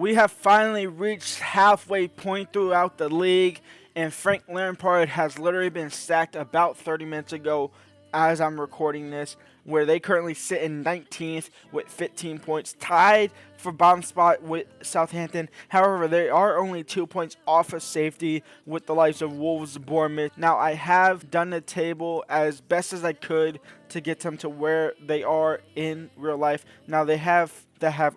We have finally reached halfway point throughout the league, and Frank Lampard has literally been sacked about 30 minutes ago as I'm recording this, where they currently sit in 19th with 15 points, tied for bottom spot with Southampton. However, they are only 2 points off of safety with the likes of Wolves, Bournemouth. Now, I have done the table as best as I could to get them to where they are in real life. Now, they have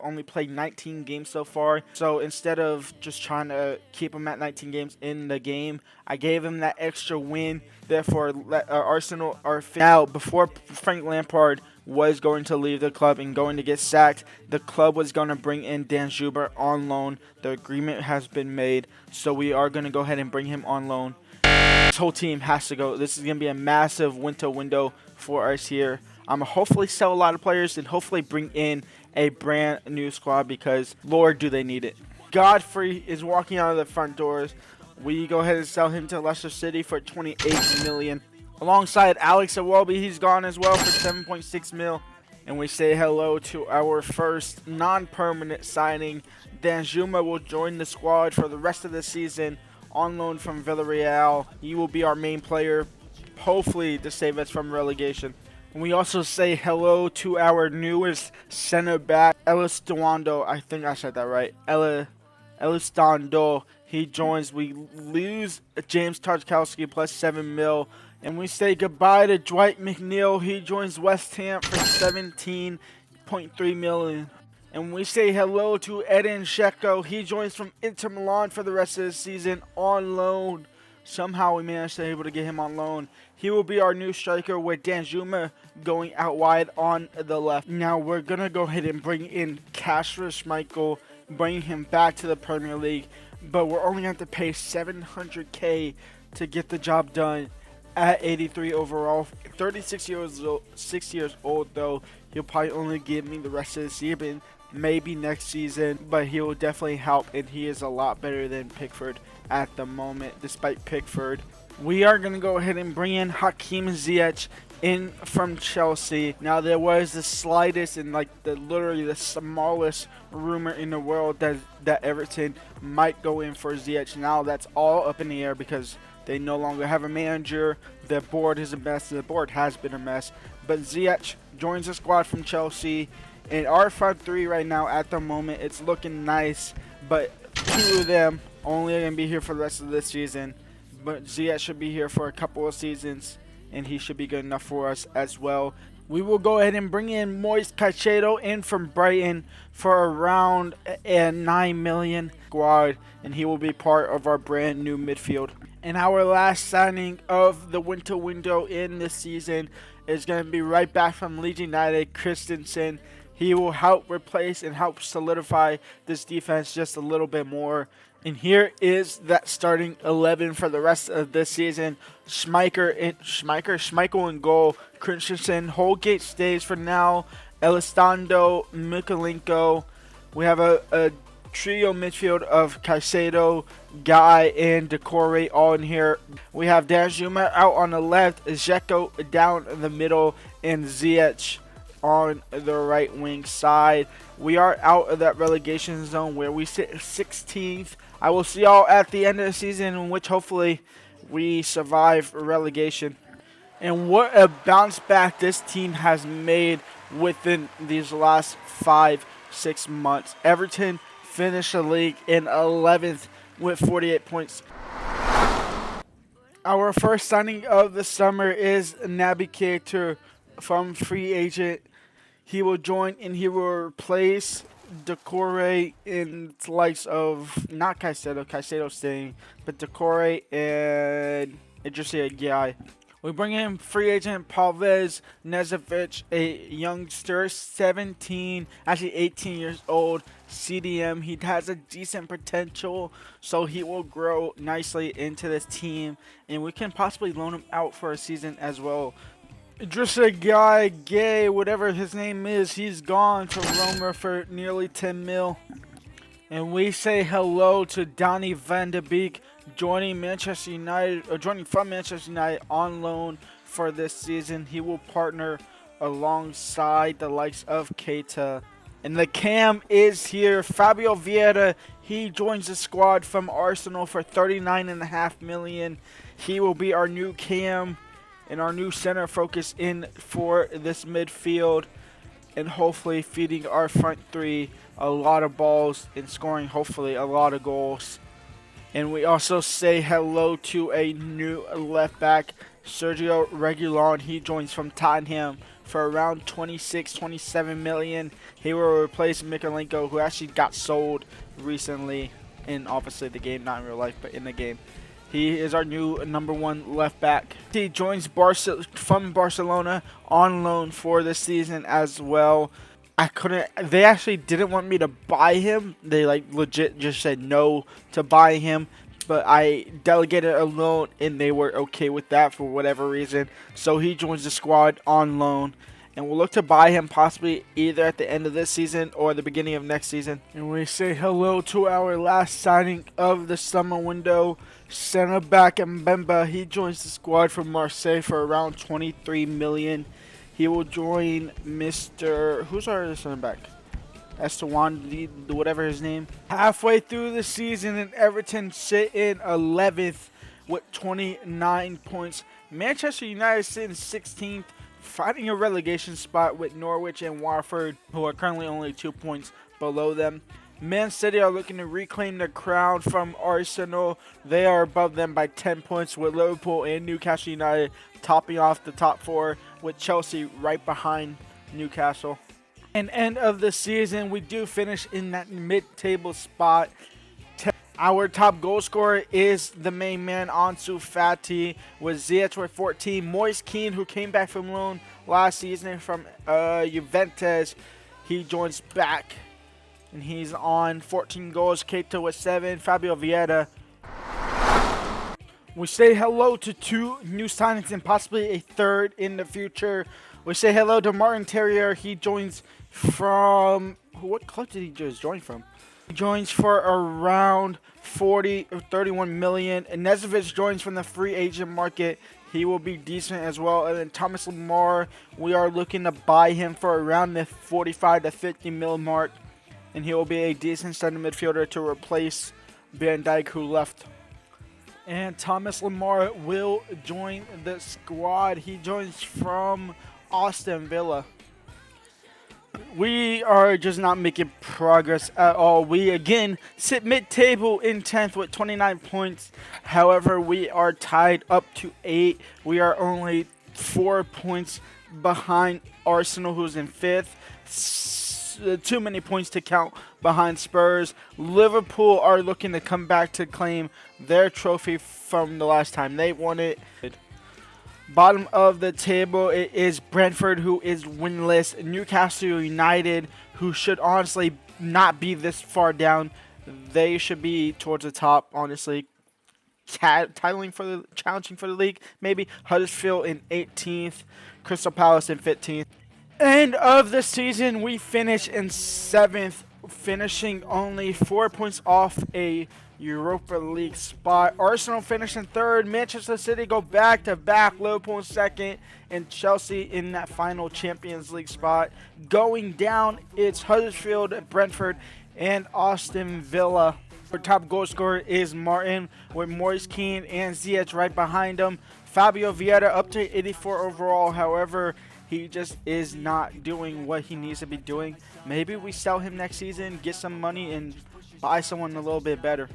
only played 19 games so far. So instead of just trying to keep them at 19 games in the game, I gave them that extra win. Therefore, Arsenal are now, before Frank Lampard was going to leave the club and going to get sacked, the club was going to bring in Dan Zuber on loan. The agreement has been made, so we are going to go ahead and bring him on loan. This whole team has to go. This is going to be a massive window for us here. I'm going to hopefully sell a lot of players and hopefully bring in a brand new squad, because Lord, do they need it. Godfrey is walking out of the front doors. We go ahead and sell him to Leicester City for 28 million. Alongside Alex Iwobi, he's gone as well for 7.6 mil. And we say hello to our first non-permanent signing. Danjuma will join the squad for the rest of the season on loan from Villarreal. He will be our main player, hopefully to save us from relegation. And we also say hello to our newest center back, Elistondo. I think I said that right. Elistondo. He joins. We lose James Tarkowski plus 7 mil. And we say goodbye to Dwight McNeil. He joins West Ham for 17.3 million. And we say hello to Edin Dzeko. He joins from Inter Milan for the rest of the season on loan. Somehow we managed to be able to get him on loan. He will be our new striker with Danjuma going out wide on the left. Now we're going to go ahead and bring in Kasper Schmeichel, bring him back to the Premier League. But we're only going to have to pay 700k to get the job done at 83 overall. 36 years old, 6 years old though. He'll probably only give me the rest of the season, maybe next season, but he will definitely help, and he is a lot better than Pickford at the moment, despite Pickford. We are going to go ahead and bring in Hakim Ziyech in from Chelsea. Now, there was the slightest and literally the smallest rumor in the world that Everton might go in for Ziyech. Now that's all up in the air because they no longer have a manager. The board is a mess. The board has been a mess. But Ziyech joins the squad from Chelsea. And our front three right now at the moment, it's looking nice. But two of them only going to be here for the rest of this season. But Ziyech should be here for a couple of seasons, and he should be good enough for us as well. We will go ahead and bring in Moise Caicedo in from Brighton for around a 9 million squad, and he will be part of our brand new midfield. And our last signing of the winter window in this season is going to be right back from Leeds United, Christensen. He will help replace and help solidify this defense just a little bit more. And here is that starting 11 for the rest of this season. Schmeichel in goal. Christensen, Holgate stays for now. Elistondo, Mikalenko. We have a trio midfield of Caicedo, Guy, and Decore all in here. We have Danjuma out on the left, Dzeko down in the middle, and Ziyech on the right wing side. We are out of that relegation zone where we sit 16th. I will see y'all at the end of the season, in which hopefully we survive relegation. And what a bounce back this team has made within these last 5-6 months. Everton finished the league in 11th with 48 points. Our first signing of the summer is Naby Keita from free agent. He will join and he will replace Decore in the likes of, not Caicedo staying, but Decore and Idrissa Gueye. We bring in free agent Pavez Nezovic, a youngster, 18 years old, CDM. He has a decent potential, so he will grow nicely into this team, and we can possibly loan him out for a season as well. Idrissa Gueye, whatever his name is, he's gone to Roma for nearly 10 mil. And we say hello to Donny van de Beek, joining from Manchester United on loan for this season. He will partner alongside the likes of Keita And the cam is here. Fabio Vieira, he joins the squad from Arsenal for $39.5 million. He will be our new cam and our new center focus in for this midfield, and hopefully feeding our front three a lot of balls and scoring hopefully a lot of goals. And we also say hello to a new left back, Sergio Reguilon. He joins from Tottenham for around 27 million. He will replace Mikalenko, who actually got sold recently in obviously the game, not in real life, but in the game. He is our new #1 left back. He joins from Barcelona on loan for this season as well. They actually didn't want me to buy him. They legit just said no to buy him. But I delegated a loan and they were okay with that for whatever reason. So he joins the squad on loan. And we'll look to buy him possibly either at the end of this season or the beginning of next season. And we say hello to our last signing of the summer window, center back Mbemba. He joins the squad from Marseille for around 23 million. He will join who's our center back? Esteban, whatever his name. Halfway through the season, and Everton sit in 11th with 29 points. Manchester United sit in 16th, fighting a relegation spot with Norwich and Watford, who are currently only 2 points below them. Man City are looking to reclaim the crown from Arsenal. They are above them by 10 points, with Liverpool and Newcastle United topping off the top 4, with Chelsea right behind Newcastle. And end of the season, we do finish in that mid-table spot. Our top goal scorer is the main man, Ansu Fati, with Ziyech with 14. Moise Kean, who came back from loan last season from Juventus, he joins back, and he's on 14 goals. Keita with 7. Fabio Vieira. We say hello to 2 new signings and possibly a third in the future. We say hello to Martin Terrier. He joins from... What club did he just join from? He joins for around 40 or 31 million. And Nezovic joins from the free agent market. He will be decent as well. And then Thomas Lemar, we are looking to buy him for around the 45 to 50 mil mark. And he will be a decent center midfielder to replace Van Dijk, who left. And Thomas Lemar will join the squad. He joins from Aston Villa. We are just not making progress at all. We again sit mid-table in 10th with 29 points. However, we are tied up to 8. We are only 4 points behind Arsenal, who's in 5th. Too many points to count behind Spurs. Liverpool are looking to come back to claim their trophy from the last time they won it. Bottom of the table, it is Brentford, who is winless. Newcastle United, who should honestly not be this far down. They should be towards the top, honestly. Challenging for the league, maybe. Huddersfield in 18th. Crystal Palace in 15th. End of the season, we finish in 7th, finishing only 4 points off a Europa League spot. Arsenal finish in 3rd. Manchester City go back-to-back. Liverpool in 2nd. And Chelsea in that final Champions League spot. Going down, it's Huddersfield, Brentford, and Aston Villa. Our top goal scorer is Martin, with Moise Kean and Ziyech right behind him. Fabio Vieira up to 84 overall. However, he just is not doing what he needs to be doing. Maybe we sell him next season, get some money, and buy someone a little bit better.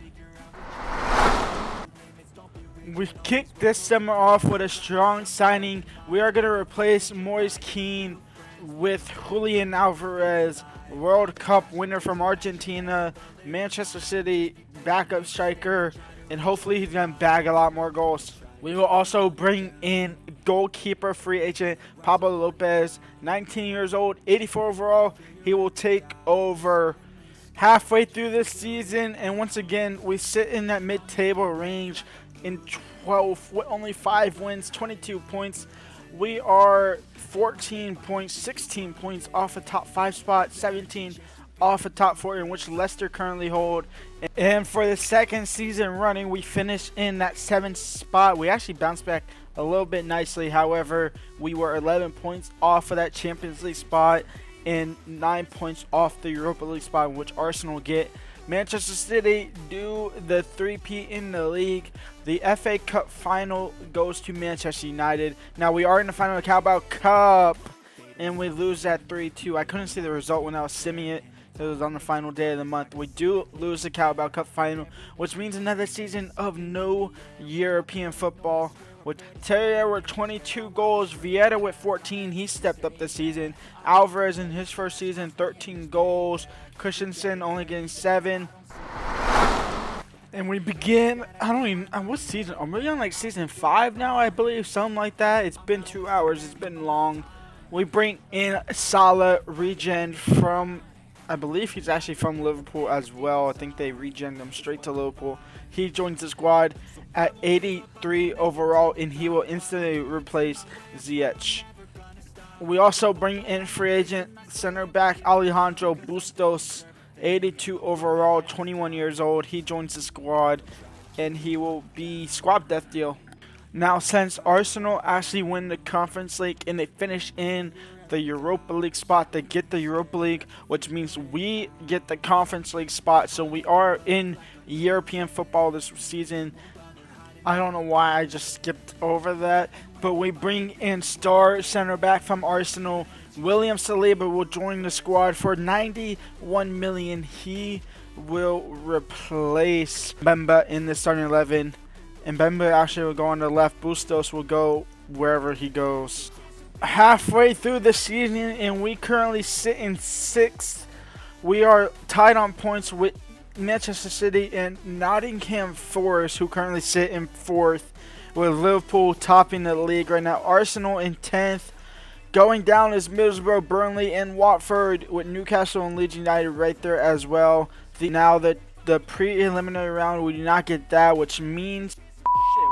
We kicked this summer off with a strong signing. We are going to replace Moise Kean with Julian Alvarez, World Cup winner from Argentina, Manchester City backup striker, and hopefully he's going to bag a lot more goals. We will also bring in goalkeeper free agent Pablo Lopez, 19 years old, 84 overall. He will take over halfway through this season, and once again, we sit in that mid-table range in 12th with only 5 wins, 22 points. We are 14 points, 16 points off a top 5 spot, 17 off a top 4, in which Leicester currently hold. And for the second season running, we finished in that 7th spot. We actually bounced back a little bit nicely. However, we were 11 points off of that Champions League spot, and 9 points off the Europa League spot, which Arsenal get. Manchester City do the three-peat in the league. The FA Cup final goes to Manchester United. Now we are in the final of the Carabao Cup, and we lose that 3-2. I couldn't see the result when I was simming it. It was on the final day of the month. We do lose the Carabao Cup final, which means another season of no European football. With Terrier with 22 goals, Vieira with 14, he stepped up this season. Alvarez in his first season, 13 goals. Christensen only getting 7. And we begin, what season? Are we on like season 5 now, I believe? Something like that. It's been 2 hours. It's been long. We bring in Salah, regen from, I believe he's actually from Liverpool as well. I think they regen him straight to Liverpool. He joins the squad at 83 overall, and he will instantly replace Ziyech. We also bring in free agent center back Alejandro Bustos, 82 overall, 21 years old. He joins the squad, and he will be squad depth deal. Now, since Arsenal actually win the Conference League and they finish in the Europa League spot, they get the Europa League, which means we get the Conference League spot. So we are in European football this season. I don't know why I just skipped over that, but we bring in star center back from Arsenal, William Saliba will join the squad for 91 million. He will replace Bemba in the starting 11, and Bemba actually will go on the left. Bustos will go wherever he goes. Halfway through the season, and we currently sit in 6th. We are tied on points with Manchester City and Nottingham Forest, who currently sit in 4th, with Liverpool topping the league right now. Arsenal in 10th. Going down is Middlesbrough, Burnley, and Watford, with Newcastle and Leeds United right there as well. Now the preliminary round, we do not get that, which means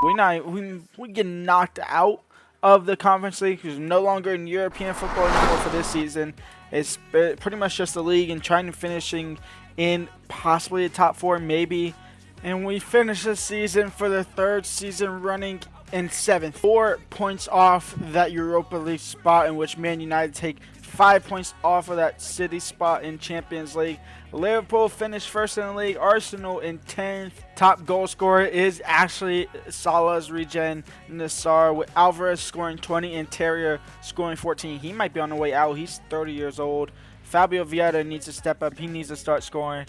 we get knocked out of the Conference League, because no longer in European football anymore for this season. It's pretty much just the league and trying to finishing in possibly a top 4, maybe. And we finish the season for the 3rd season running in 7th. 4 points off that Europa League spot, in which Man United take 5 points off of that City spot in Champions League. Liverpool finished 1st in the league. Arsenal in 10th. Top goal scorer is actually Salah's regen Nassar, with Alvarez scoring 20 and Terrier scoring 14. He might be on the way out. He's 30 years old. Fabio Vieira needs to step up. He needs to start scoring.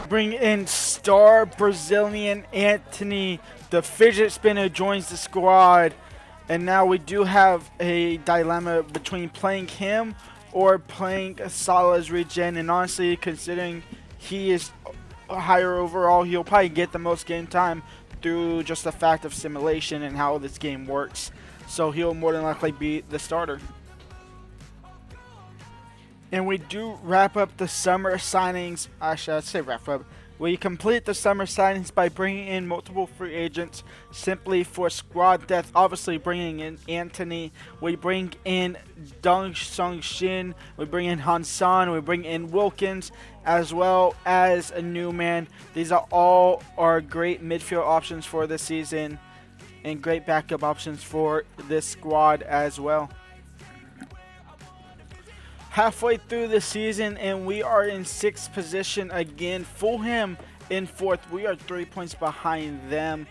Bring in star Brazilian Anthony. The fidget spinner joins the squad. And now we do have a dilemma between playing him or playing Salah's regen. And honestly, considering he is higher overall, he'll probably get the most game time through just the fact of simulation and how this game works. So he'll more than likely be the starter. And we do wrap up the summer signings. Actually, I'd say wrap up. We complete the summer signings by bringing in multiple free agents simply for squad depth. Obviously, bringing in Anthony. We bring in Dong Sung Shin. We bring in Hansan. We bring in Wilkins, as well as a new man. These are all our great midfield options for this season, and great backup options for this squad as well. Halfway through the season, and we are in 6th position again. Fulham in 4th. We are 3 points behind them.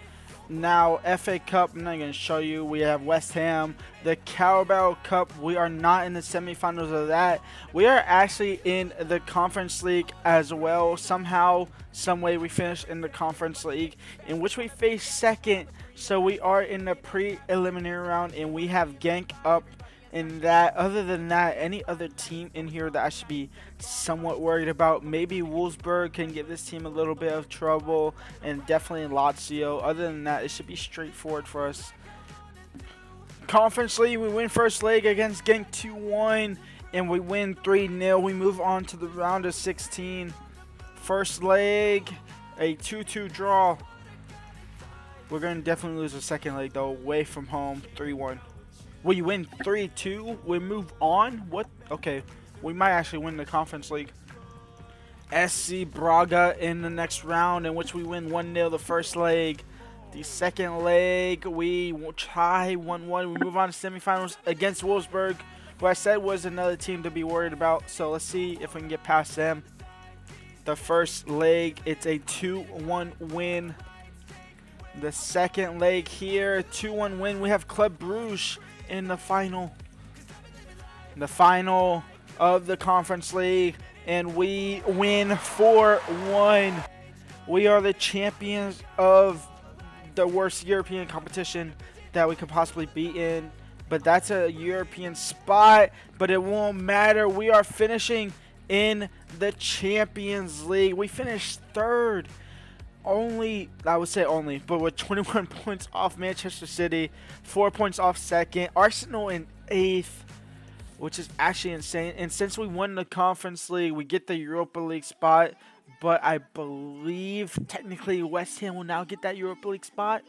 Now, FA Cup, I'm not going to show you. We have West Ham. The Carabao Cup, we are not in the semifinals of that. We are actually in the Conference League as well. Somehow, some way, we finished in the Conference League, in which we face 2nd. So we are in the preliminary round, and we have Genk up in that. Other than that, any other team in here that I should be somewhat worried about? Maybe Wolfsburg can give this team a little bit of trouble, and definitely Lazio. Other than that, it should be straightforward for us. Conference League, we win first leg against Genk 2-1, and we win 3-0. We move on to the round of 16. First leg, a 2-2 draw. We're going to definitely lose the second leg, though, away from home, 3-1. We win 3-2. We move on. What? Okay. We might actually win the Conference League. SC Braga in the next round, in which we win 1-0 the first leg. The second leg, we will tie 1-1. We move on to semifinals against Wolfsburg. who I said was another team to be worried about. So let's see if we can get past them. The first leg, it's a 2-1 win. The second leg here, 2-1 win. We have Club Brugge in the final. The final of the Conference League, and we win 4-1. We are the champions of the worst European competition that we could possibly be in. But that's a European spot, but it won't matter. We are finishing in the Champions League. We finished third. I would say only, but with 21 points off Manchester City, 4 points off second. Arsenal in 8th, which is actually insane. And since we won the Conference League, we get the Europa League spot. But I believe technically West Ham will now get that Europa League spot.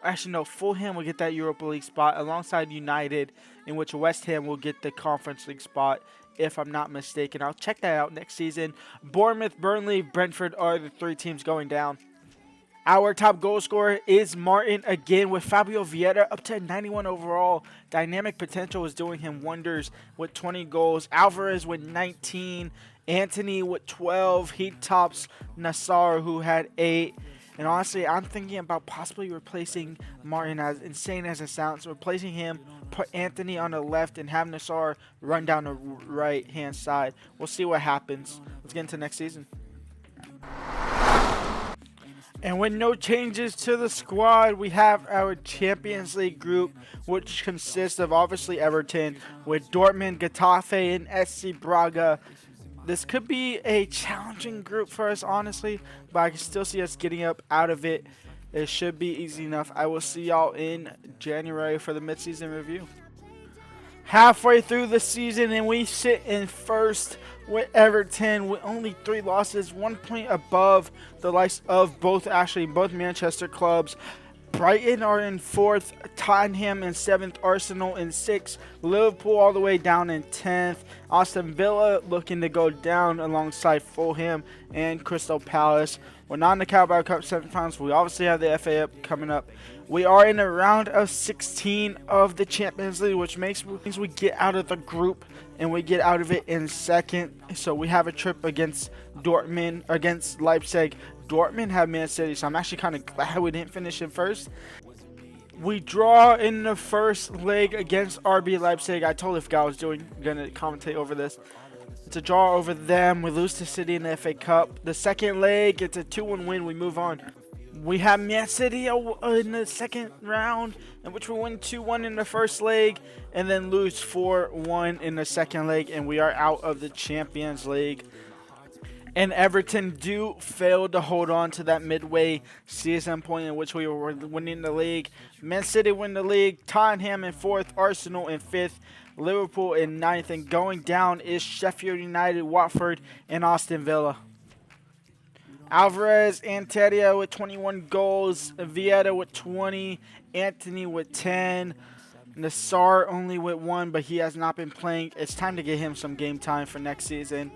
Actually, no, Fulham will get that Europa League spot alongside United, in which West Ham will get the Conference League spot, if I'm not mistaken. I'll check that out next season. Bournemouth, Burnley, Brentford are the 3 teams going down. Our top goal scorer is Martin again, with Fabio Vieira up to 91 overall. Dynamic potential is doing him wonders with 20 goals. Alvarez with 19. Anthony with 12. He tops Nassar, who had 8. And honestly, I'm thinking about possibly replacing Martin, as insane as it sounds. Replacing him, put Anthony on the left, and have Nassar run down the right-hand side. We'll see what happens. Let's get into next season. And with no changes to the squad, we have our Champions League group, which consists of obviously Everton, with Dortmund, Getafe, and SC Braga. This could be a challenging group for us, honestly, but I can still see us getting up out of it. It should be easy enough. I will see y'all in January for the midseason review. Halfway through the season, and we sit in first with Everton with only 3 losses, 1 point above the likes of both Manchester clubs. Brighton are in 4th, Tottenham in 7th, Arsenal in 6th, Liverpool all the way down in 10th, Aston Villa looking to go down alongside Fulham and Crystal Palace. We're not in the Carabao Cup semifinals. We obviously have the FA Cup coming up. We are in a round of 16 of the Champions League, which means we get out of the group and we get out of it in 2nd. So we have a trip against Dortmund, against Leipzig. Dortmund have Man City, so I'm actually kind of glad we didn't finish in first. We draw in the first leg against RB Leipzig. I totally forgot I was going to commentate over this. It's a draw over them. We lose to City in the FA Cup. The second leg, it's a 2-1 win. We move on. We have Man City in the second round, in which we win 2-1 in the first leg, and then lose 4-1 in the second leg, and we are out of the Champions League. And Everton do fail to hold on to that midway season point in which we were winning the league. Man City win the league, Tottenham in 4th, Arsenal in 5th, Liverpool in 9th, and going down is Sheffield United, Watford, and Aston Villa. Alvarez and Teria with 21 goals, Vieira with 20, Anthony with 10, Nassar only with 1, but he has not been playing. It's time to get him some game time for next season.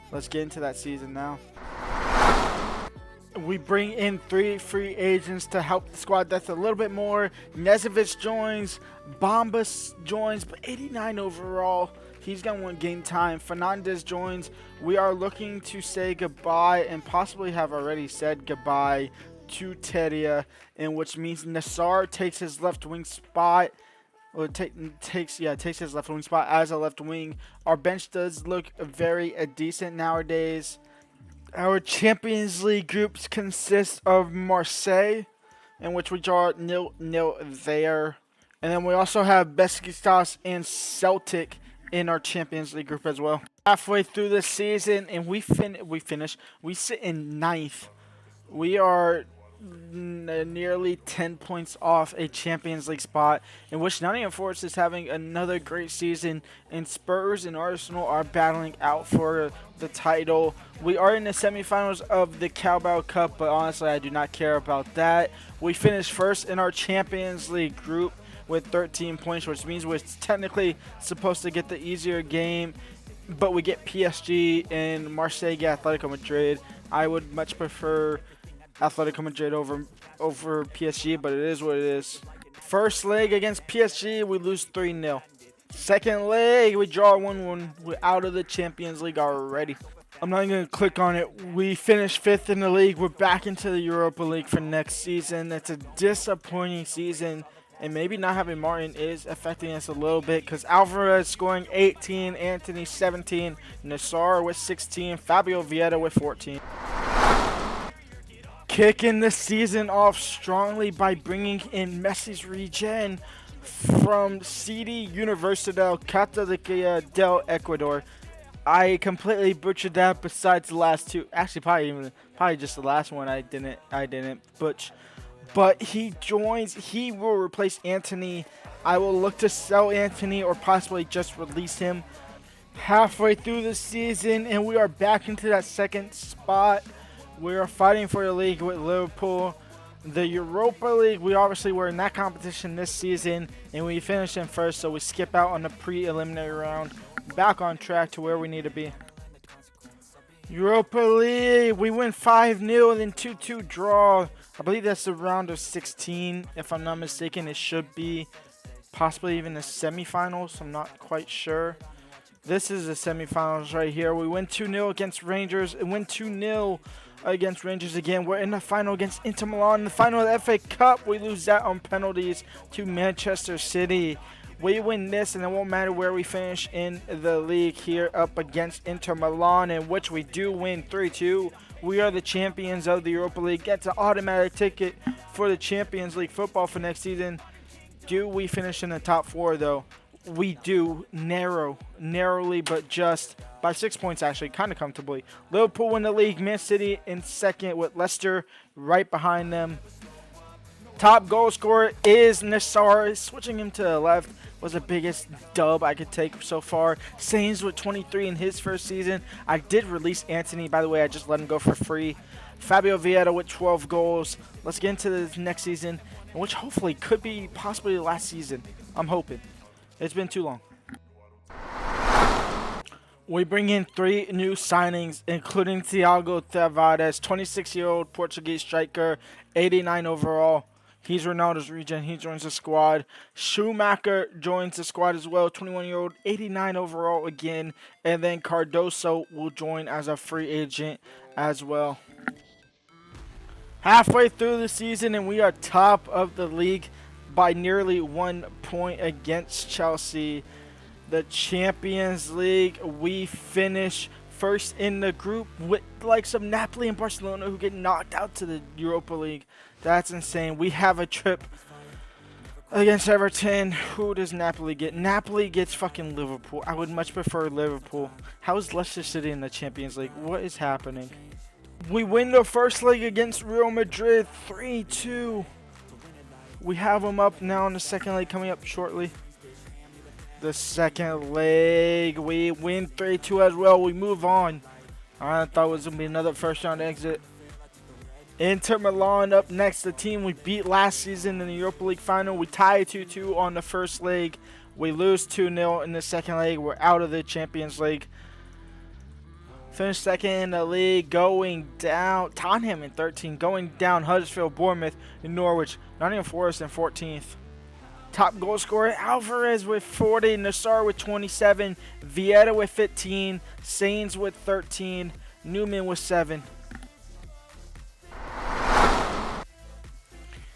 Let's get into that season now. We bring in 3 free agents to help the squad depth a little bit more. Nezovic joins, Bombas joins, but 89 overall. He's going to want game time. Fernandez joins. We are looking to say goodbye and possibly have already said goodbye to Teria, in which means Nassar takes his left wing spot. Or takes his left wing spot as a left wing. Our bench does look very decent nowadays. Our Champions League groups consist of Marseille, in which we draw 0-0 there. And then we also have Besiktas and Celtic in our Champions League group as well. Halfway through the season, and we sit in 9th. We are nearly 10 points off a Champions League spot, in which Nottingham Forest is having another great season, and Spurs and Arsenal are battling out for the title. We are in the semifinals of the Carabao Cup, but honestly I do not care about that. We finished first in our Champions League group with 13 points, which means we're technically supposed to get the easier game, but we get PSG and Marseille get Atletico Madrid. I would much prefer Atletico Madrid over PSG, but it is what it is. First leg against PSG, we lose 3-0. Second leg, we draw 1-1. We're out of the Champions League already. I'm not going to click on it. We finished 5th in the league. We're back into the Europa League for next season. That's a disappointing season. And maybe not having Martin is affecting us a little bit, because Alvarez scoring 18, Anthony 17, Nassar with 16, Fabio Vieira with 14. Kicking the season off strongly by bringing in Messi's regen from CD Universidad Católica del Ecuador. I completely butchered that. Besides the last two, actually probably just the last one I didn't butch. But he joins. He will replace Anthony. I will look to sell Anthony or possibly just release him halfway through the season, and we are back into that second spot. We are fighting for the league with Liverpool. The Europa League, we obviously were in that competition this season, and we finished in first, so we skip out on the pre-eliminatory round. Back on track to where we need to be. Europa League, we win 5-0 and then 2-2 draw. I believe that's the round of 16. If I'm not mistaken, it should be possibly even the semifinals. I'm not quite sure. This is the semifinals right here. We win 2-0 against Rangers and win 2-0 against Rangers again. We're in the final against Inter Milan. In the final of the FA Cup, we lose that on penalties to Manchester City. We win this, and it won't matter where we finish in the league here up against Inter Milan, in which we do win 3-2. We are the champions of the Europa League. Gets an automatic ticket for the Champions League football for next season. Do we finish in the top 4, though? We do, narrowly, but just by 6 points, actually, kind of comfortably. Liverpool win the league. Man City in second with Leicester right behind them. Top goal scorer is Nassar. Switching him to the left was the biggest dub I could take so far. Sainz with 23 in his first season. I did release Anthony, by the way. I just let him go for free. Fabio Vieira with 12 goals. Let's get into the next season, which hopefully could be possibly the last season. I'm hoping. It's been too long. We bring in 3 new signings, including Thiago Tavares, 26-year-old Portuguese striker, 89 overall. He's Ronaldo's regen. He joins the squad. Schumacher joins the squad as well, 21-year-old, 89 overall again. And then Cardoso will join as a free agent as well. Halfway through the season, and we are top of the league by nearly 1 point against Chelsea. The Champions League, we finish first in the group with like some Napoli and Barcelona who get knocked out to the Europa League. That's insane. We have a trip against Everton. Who does Napoli get? Napoli gets fucking Liverpool. I would much prefer Liverpool. How is Leicester City in the Champions League? What is happening? We win the first leg against Real Madrid 3-2. We have them up now in the second leg coming up shortly. The second leg, we win 3-2 as well. We move on. I thought it was going to be another first round exit. Inter Milan up next, the team we beat last season in the Europa League final. We tie 2-2 on the first leg. We lose 2-0 in the second leg. We're out of the Champions League. Finished second in the league, going down. Tottenham in 13, going down. Huddersfield, Bournemouth, and Norwich. Nottingham Forest in 14th. Top goal scorer, Alvarez with 40, Nassar with 27, Vieira with 15, Sainz with 13, Newman with 7.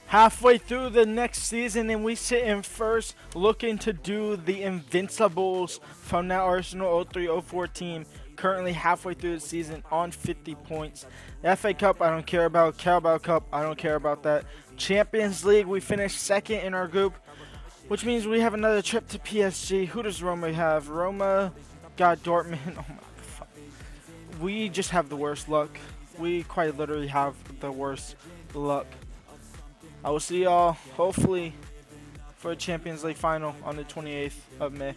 Halfway through the next season, and we sit in first, looking to do the Invincibles from that Arsenal 03-04 team. Currently halfway through the season on 50 points. The FA Cup, I don't care about. Carabao Cup, I don't care about that. Champions League, we finished second in our group, which means we have another trip to PSG. Who does Roma have? Roma got Dortmund. Oh my God. We just have the worst luck. We quite literally have the worst luck. I will see y'all, hopefully, for a Champions League final on the 28th of May.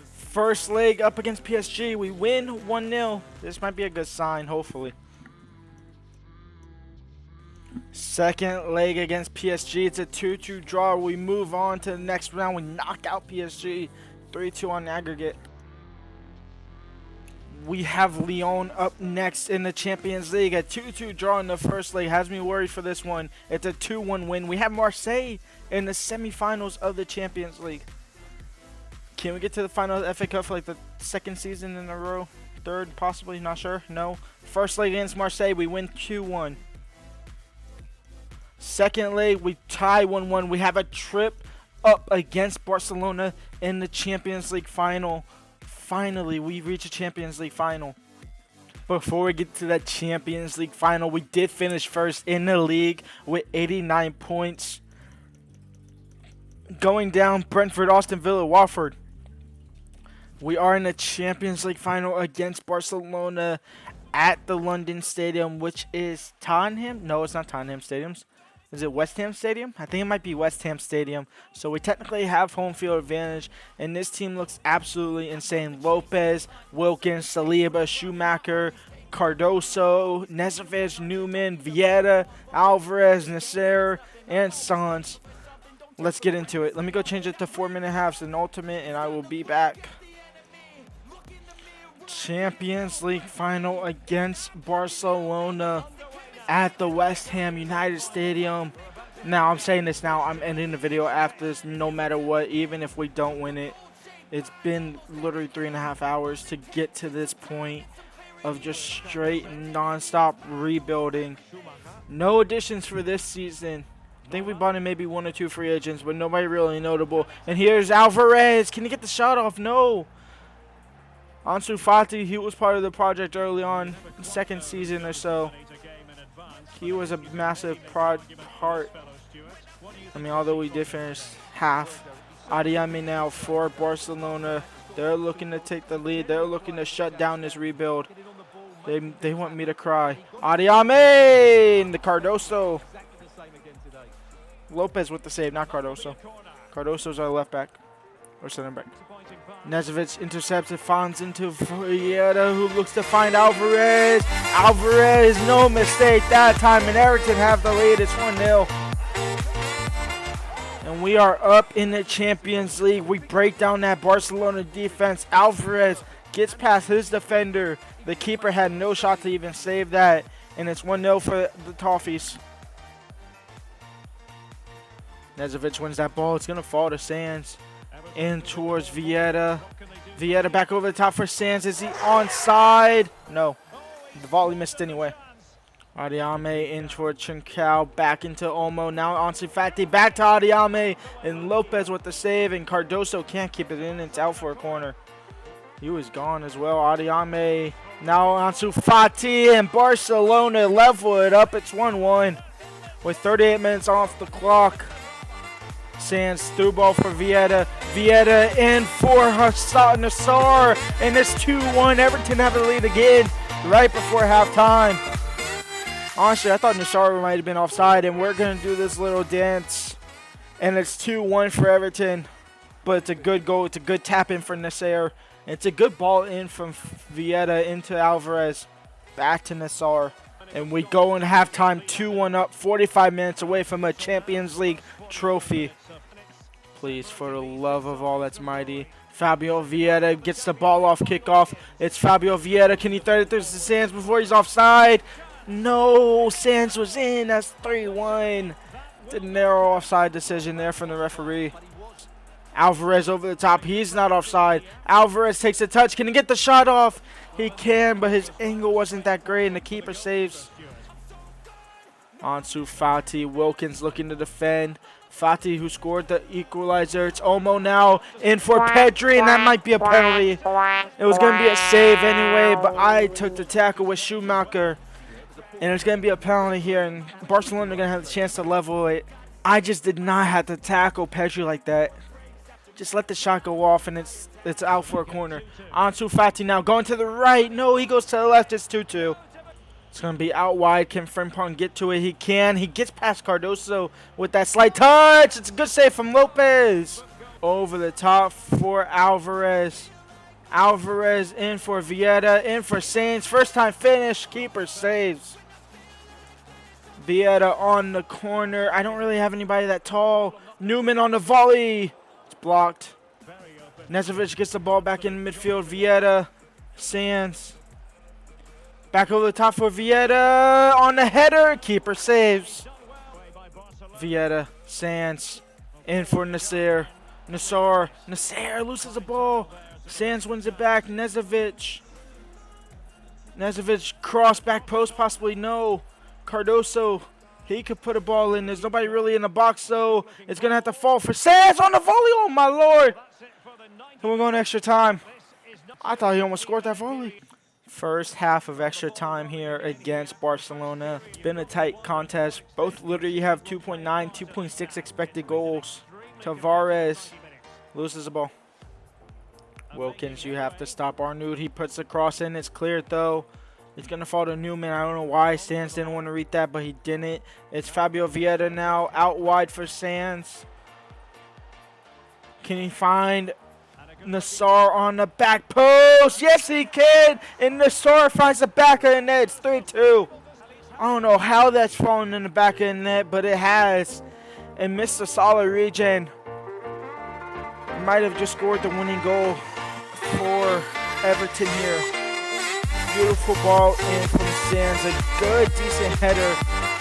First leg up against PSG. We win 1-0. This might be a good sign, hopefully. Second leg against PSG. It's a 2-2 draw. We move on to the next round. We knock out PSG 3-2 on aggregate. We have Lyon up next in the Champions League. A 2-2 draw in the first leg has me worried for this one. It's a 2-1 win. We have Marseille in the semifinals of the Champions League. Can we get to the final FA Cup for like the second season in a row? Third, possibly, not sure. No. First leg against Marseille, we win 2-1. Second leg, we tie 1-1. We have a trip up against Barcelona in the Champions League final. Finally, we reach a Champions League final. Before we get to that Champions League final, we did finish first in the league with 89 points. Going down Brentford, Aston Villa, Watford. We are in the Champions League final against Barcelona at the London Stadium, which is Tottenham. No, it's not Tottenham Stadiums. Is it West Ham Stadium? I think it might be West Ham Stadium. So we technically have home field advantage. And this team looks absolutely insane. Lopez, Wilkins, Saliba, Schumacher, Cardoso, Nezovic, Newman, Vieira, Alvarez, Nasser, and Sans. Let's get into it. Let me go change it to 4-minute halves and ultimate, and I will be back. Champions League final against Barcelona at the West Ham United Stadium. Now, I'm saying this now. I'm ending the video after this no matter what, even if we don't win it. It's been literally 3.5 hours to get to this point of just straight non-stop rebuilding. No additions for this season. I think we bought in maybe 1 or 2 free agents, but nobody really notable. And here's Alvarez. Can he get the shot off? No. Ansu Fati, he was part of the project early on, second season or so. He was a massive part. I mean, although we did finish half. Adiame now for Barcelona. They're looking to take the lead. They're looking to shut down this rebuild. They want me to cry. Adiame and the Cardoso. Lopez with the save, not Cardoso. Cardoso's our left back or center back. Nezovic intercepts, it finds into Vieira, who looks to find Alvarez. Alvarez, no mistake that time, and Everton have the lead. It's 1-0. And we are up in the Champions League. We break down that Barcelona defense. Alvarez gets past his defender. The keeper had no shot to even save that, and it's 1-0 for the Toffees. Nezovic wins that ball. It's going to fall to Sands. In towards Vieira. Vieira back over the top for Sands. Is he onside? No. The volley missed anyway. Adiame in towards Trincao. Back into Olmo. Now Ansu Fati. Back to Adiame. And Lopez with the save. And Cardoso can't keep it in. It's out for a corner. He was gone as well. Adiame. Now Ansu Fati. And Barcelona level it up. It's 1-1. With 38 minutes off the clock. Sands through ball for Vieira. Vieira in for Hassan Nassar. And it's 2-1. Everton have the lead again right before halftime. Honestly, I thought Nassar might have been offside. And we're going to do this little dance. And it's 2-1 for Everton. But it's a good goal. It's a good tap in for Nasser. It's a good ball in from Vieira into Alvarez. Back to Nassar. And we go in halftime 2-1 up. 45 minutes away from a Champions League trophy. Please, for the love of all that's mighty. Fabio Vieira gets the ball off kickoff. It's Fabio Vieira. Can he thread it through to Sands before he's offside? No, Sands was in. That's 3-1. The narrow offside decision there from the referee. Alvarez over the top. He's not offside. Alvarez takes a touch. Can he get the shot off? He can, but his angle wasn't that great, and the keeper saves. Ansu Fati. Wilkins looking to defend. Fati, who scored the equalizer. It's Olmo now in for Pedri, and that might be a penalty. It was going to be a save anyway, but I took the tackle with Schumacher. And it's going to be a penalty here, and Barcelona are going to have the chance to level it. I just did not have to tackle Pedri like that. Just let the shot go off, and it's out for a corner. Ansu Fati now going to the right. No, he goes to the left. It's 2-2. It's going to be out wide. Can Frimpong get to it? He can. He gets past Cardoso with that slight touch. It's a good save from Lopez. Over the top for Alvarez. Alvarez in for Vieira. In for Sainz. First time finish. Keeper saves. Vieira on the corner. I don't really have anybody that tall. Newman on the volley. It's blocked. Nezovic gets the ball back in midfield. Vieira. Sands. Back over the top for Vieira on the header. Keeper saves. Vieira, Sands, in for Nasser. Nasser loses the ball. Sands wins it back. Nezovic cross back post, possibly no. Cardoso, he could put a ball in. There's nobody really in the box, though. It's going to have to fall for Sands on the volley. Oh, my Lord. And we're going to extra time. I thought he almost scored that volley. First half of extra time here against Barcelona. It's been a tight contest. Both literally have 2.9, 2.6 expected goals. Tavares loses the ball. Wilkins, you have to stop Arnoud. He puts the cross in. It's cleared, though. It's going to fall to Newman. I don't know why Sands didn't want to read that, but he didn't. It's Fabio Vieira now out wide for Sands. Can he find Nassar on the back post? Yes, he can. And Nassar finds the back of the net. It's 3-2. I don't know how that's fallen in the back of the net, but it has. And Mr. Solid Regen might have just scored the winning goal for Everton here. Beautiful ball in from Sands. A good, decent header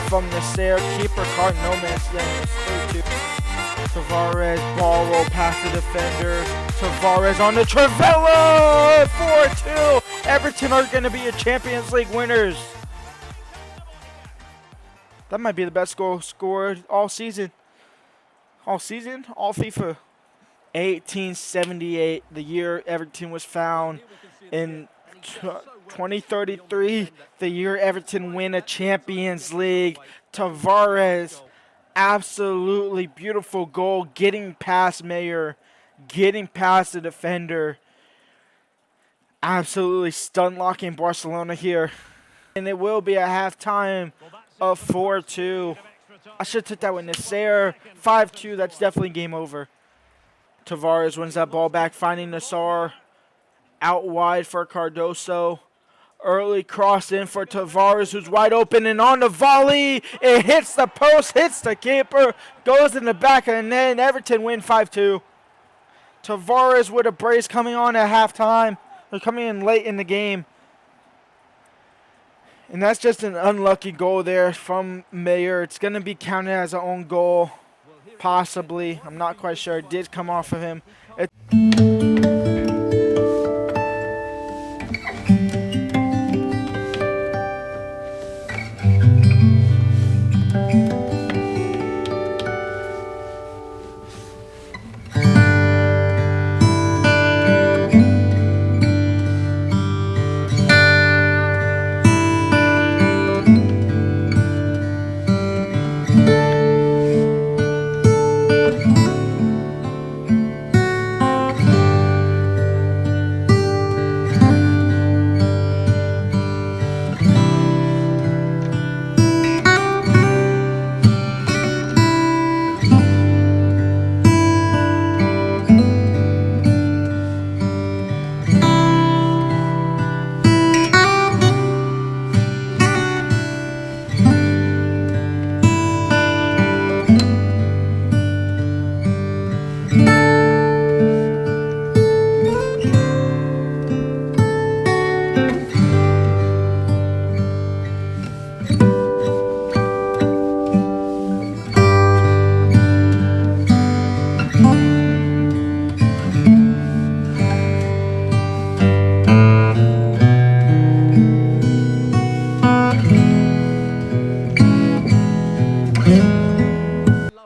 from Nasser. Keeper caught no man's land. It's 3-2. Tavares, ball roll past the defender. Tavares on the Trivela. 4-2. Everton are going to be your Champions League winners. That might be the best goal scored all season. All season? All FIFA. 1878, the year Everton was found. In 2033, the year Everton win a Champions League. Tavares, absolutely beautiful goal, getting past Mayer, getting past the defender. Absolutely stun-locking Barcelona here. And it will be a halftime of 4-2. I should have took that with Nasser. 5-2, that's definitely game over. Tavares wins that ball back, finding Nassar out wide for Cardoso. Early cross in for Tavares, who's wide open, and on the volley, it hits the post, hits the keeper, goes in the back of the net, and Everton win 5-2. Tavares with a brace coming on at halftime. They're coming in late in the game. And that's just an unlucky goal there from Mayer. It's going to be counted as an own goal. Possibly. I'm not quite sure. It did come off of him. It's